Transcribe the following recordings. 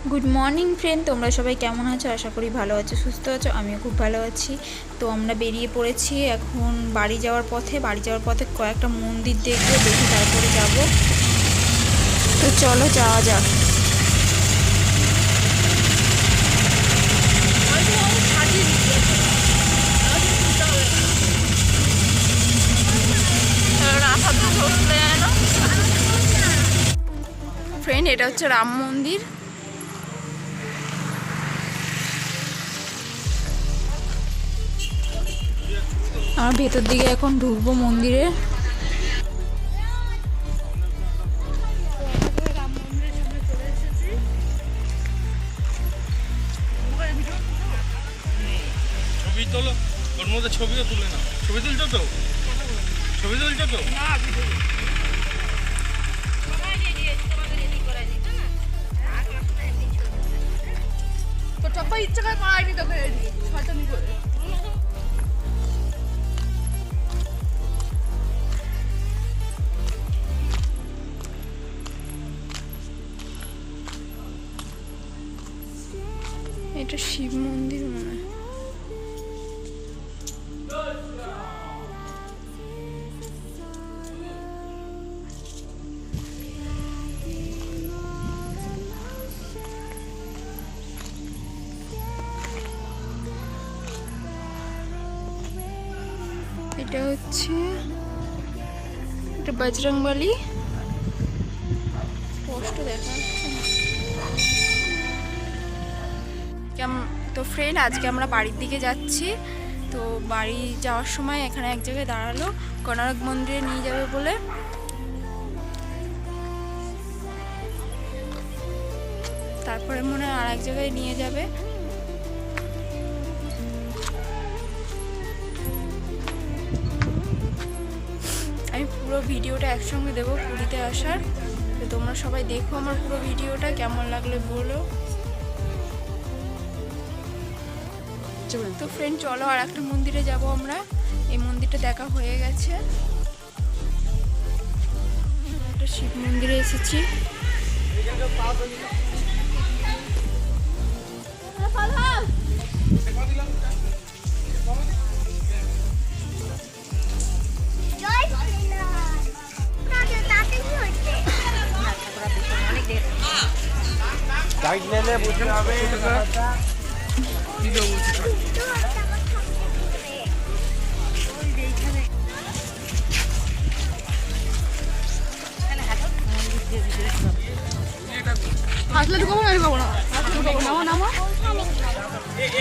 Good morning friend, তোমরা সবাই কেমন আছো? আশা করি ভালো আছো, সুস্থ আছো। আমিও খুব ভালো আছি। তো আমরা বেরিয়ে পড়েছি এখন বাড়ি যাওয়ার পথে কয়েকটা মন্দির দেখবো, দেখে তারপরে যাব। তো চলো যাওয়া যাক। ফ্রেন্ড, এটা হচ্ছে রাম মন্দির। আমরা ভেতর দিকে এখন ঢুকবো মন্দিরে। ছবি তোলো, ওর মধ্যে ছবিও তুলে না। ছবি তুলছো তো? ছবি তুলছো তো? চপ্পা ইচ্ছা করে পাড়ায়নি তোকে শয়তানি করে। এটা শিব মন্দির মনে হয়। এটা হচ্ছে এটা বজরংবলী। স্পষ্ট দেখা যাচ্ছে না। তো ফ্রেন্ড, আজকে আমরা বাড়ির দিকে যাচ্ছি। তো বাড়ি যাওয়ার সময় এখানে এক জায়গায় দাঁড়ালো, কোণার্ক মন্দিরে নিয়ে যাবে বলে। তারপরে মনে হয় আর এক জায়গায় নিয়ে যাবে। আমি পুরো ভিডিওটা একসঙ্গে দেবো পুরীতে আসার। তো তোমরা সবাই দেখো আমার পুরো ভিডিওটা, কেমন লাগলে বলো। তো ফ্রেন্ড, চলো আর একটা মন্দিরে যাব আমরা। এই মন্দিরটা দেখা হয়ে গেছে। একটা শিব মন্দিরে এসেছি। গাইড নিলে বুঝতে হবে হাসলে ঢুকাবো না, ঢুকাবো না, নামো নামো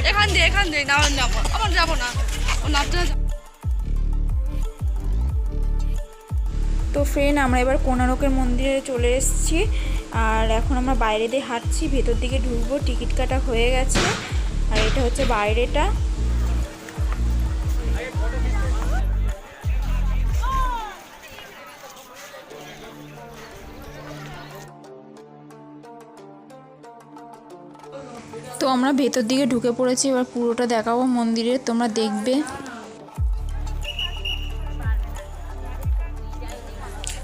এখান দিয়ে নামো নামো, আমার যাবো না, ও নাচতে না। তো ফ্রেন্ড, আমরা এবার কোণার্কের মন্দিরে চলে এসেছি। আর এখন আমরা বাইরে দিয়ে হাঁটছি, ভেতর দিকে ঢুকবো। টিকিট কাটা হয়ে গেছে। আর এটা হচ্ছে বাইরেটা। তো আমরা ভেতর দিকে ঢুকে পড়েছি, এবার পুরোটা দেখাবো মন্দিরে, তোমরা দেখবে।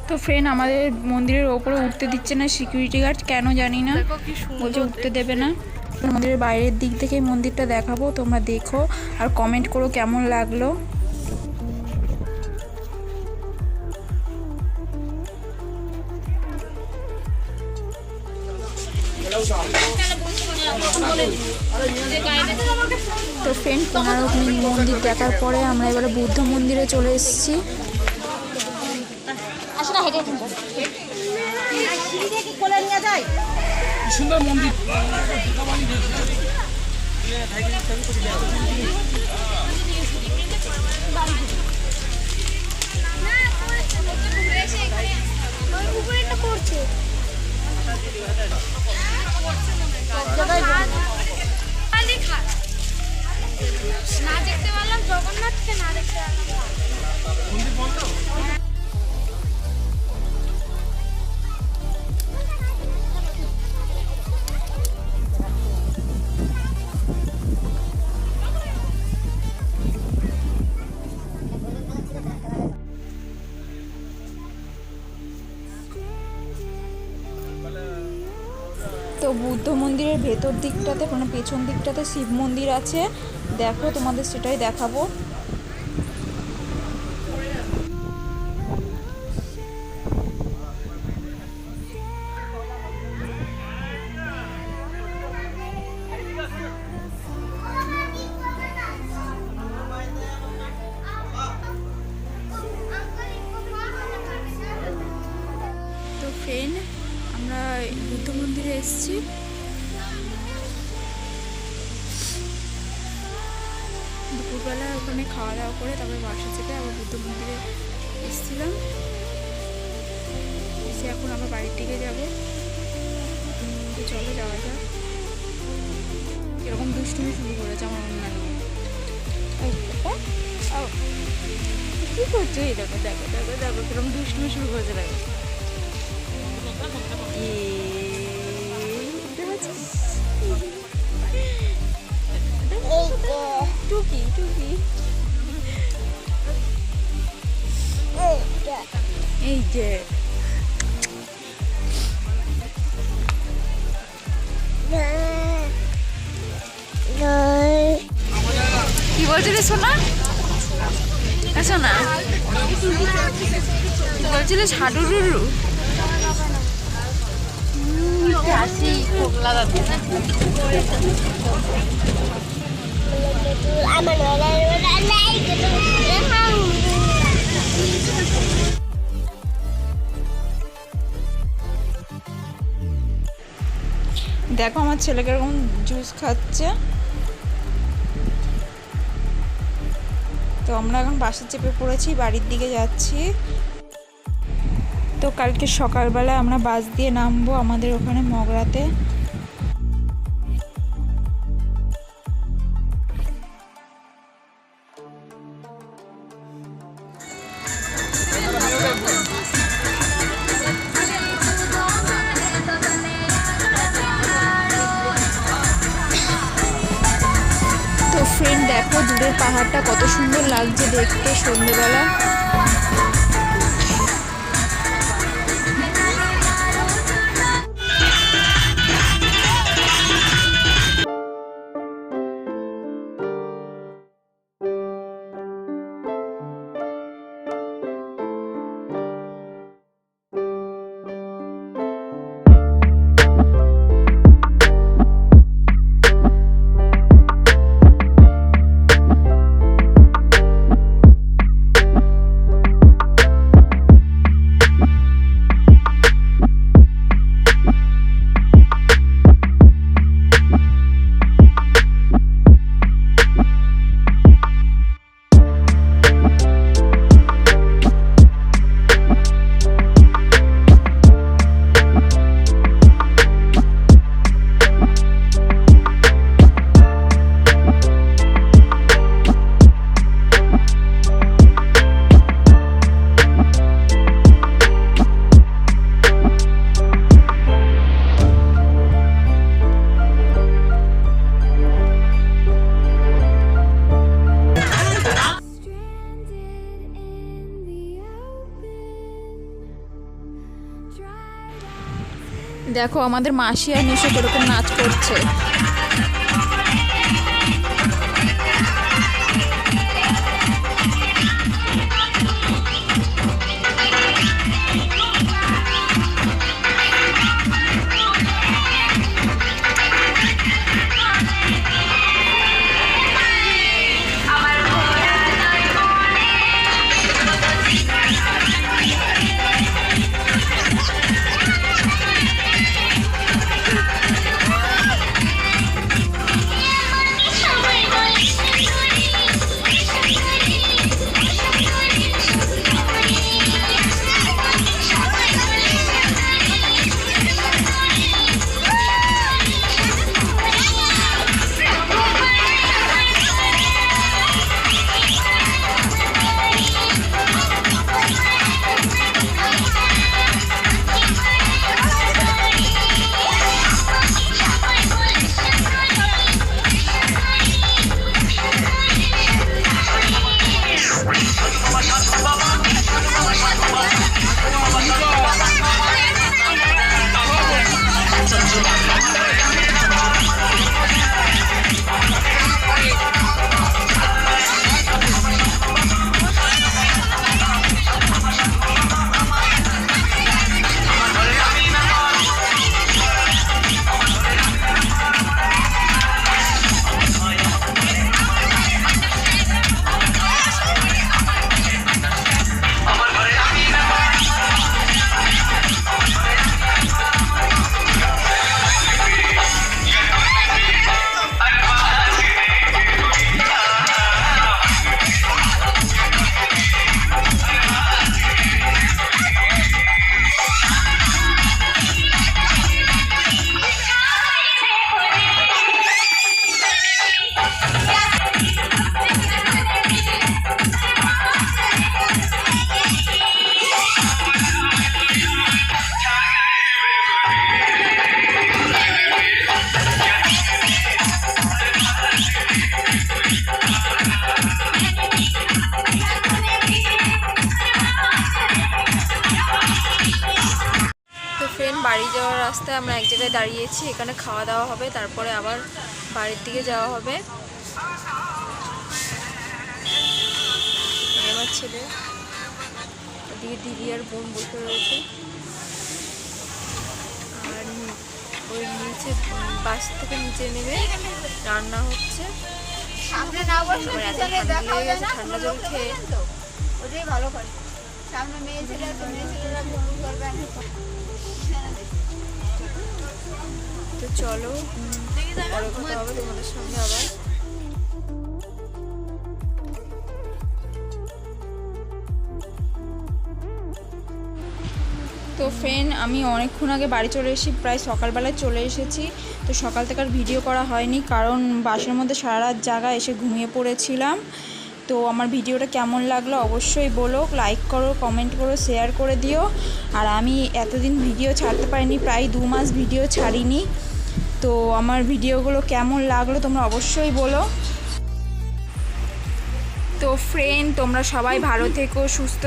তো ফ্রেন্ড, আমাদের মন্দিরের ওপরে উঠতে দিচ্ছে না সিকিউরিটি গার্ড, কেন জানি না, বলছে উঠতে দেবে না। মন্দিরের বাইরের দিক থেকে মন্দিরটা দেখাবো, তোমরা দেখো আর কমেন্ট করো কেমন লাগলো। তো ফ্রেন্ড, কোণার্ক মন্দির দেখার পরে আমরা এবারে বুদ্ধ মন্দিরে চলে এসেছি। সুন্দর মন্দির। না দেখতে পারলাম জগন্নাথকে, না দেখতে পারলাম। তো বুদ্ধ মন্দিরের ভেতর দিকটাতে মানে পেছন দিকটাতে শিব মন্দির আছে, দেখো তোমাদের সেটাই দেখাবো। তো ফ্রেন্ড, আমরা বুদ্ধ মন্দিরে এসেছি। দুপুরবেলা ওখানে খাওয়া দাওয়া করে তারপরে বাসা চেপে আবার বুদ্ধ মন্দিরে এসেছিলাম। এসে এখন আবার বাড়ির দিকে যাবো। তো চলো যাওয়া যাক। এরকম দুষ্টুমি শুরু করেছে আমার অন্যান্য। কি করছো? এই দেখো দেখো দেখো দেখো কিরকম দুষ্টুমি শুরু করেছে। দেখো টুকি টুকি এই যে কি বলছিলে সোনা? সোনা বলছিলে সাডুরুরু দেখো আমার ছেলেকে এরকম জুস খাচ্ছে। তো আমরা এখন বাসে চেপে পড়েছি, বাড়ির দিকে যাচ্ছি। তো কালকে সকালবেলা আমরা বাস দিয়ে নামবো আমাদের ওখানে মগরাতে। তো ফ্রেন্ড দেখো দূরের পাহাড়টা কত সুন্দর লাগছে দেখতে সন্ধ্যেবেলা। দেখো আমাদের মাসি আর নিশো কিরকম নাচ করছে। রাস্তায় আমরা এক জায়গায় দাঁড়িয়েছি, এখানে খাওয়া দাওয়া হবে, তারপরে আবার বাড়ির দিকে যাওয়া হবে। আমার ছেলে ওদিকে দিদি আর বোন বসে রয়েছে, আর ওই নিচে বাস থেকে নিচে নেমে রান্না হচ্ছে। সামনে না বসে আমার এত পিছনে ঠান্ডা দেখা লেগে যায় গেছে, না, ঠান্ডা কোনো জল লোক খেয়ে। নেই তো। ওটাই ভালো করে। সামনে মেয়ে ছেলে তো মেয়ে ছেলেরা ভুল করবে না। তো চলো পরে কথা হবে তোমাদের সঙ্গে আবার। তো ফ্রেন্ড, আমি অনেকক্ষণ আগে বাড়ি চলে এসেছি, প্রায় সকালবেলায় চলে এসেছি। তো সকাল থেকে আর ভিডিও করা হয়নি, কারণ বাসের মধ্যে সারা রাত জায়গা এসে ঘুমিয়ে পড়েছিলাম। তো আমার ভিডিওটা কেমন লাগলো অবশ্যই বলো, লাইক করো, কমেন্ট করো, শেয়ার করে দিও। আর আমি এতদিন ভিডিও ছাড়তে পারিনি, প্রায় 2 মাস ভিডিও ছাড়িনি। তো আমার ভিডিওগুলো কেমন লাগলো তোমরা অবশ্যই বলো। তো ফ্রেন্ড, তোমরা সবাই ভালো থেকো, সুস্থ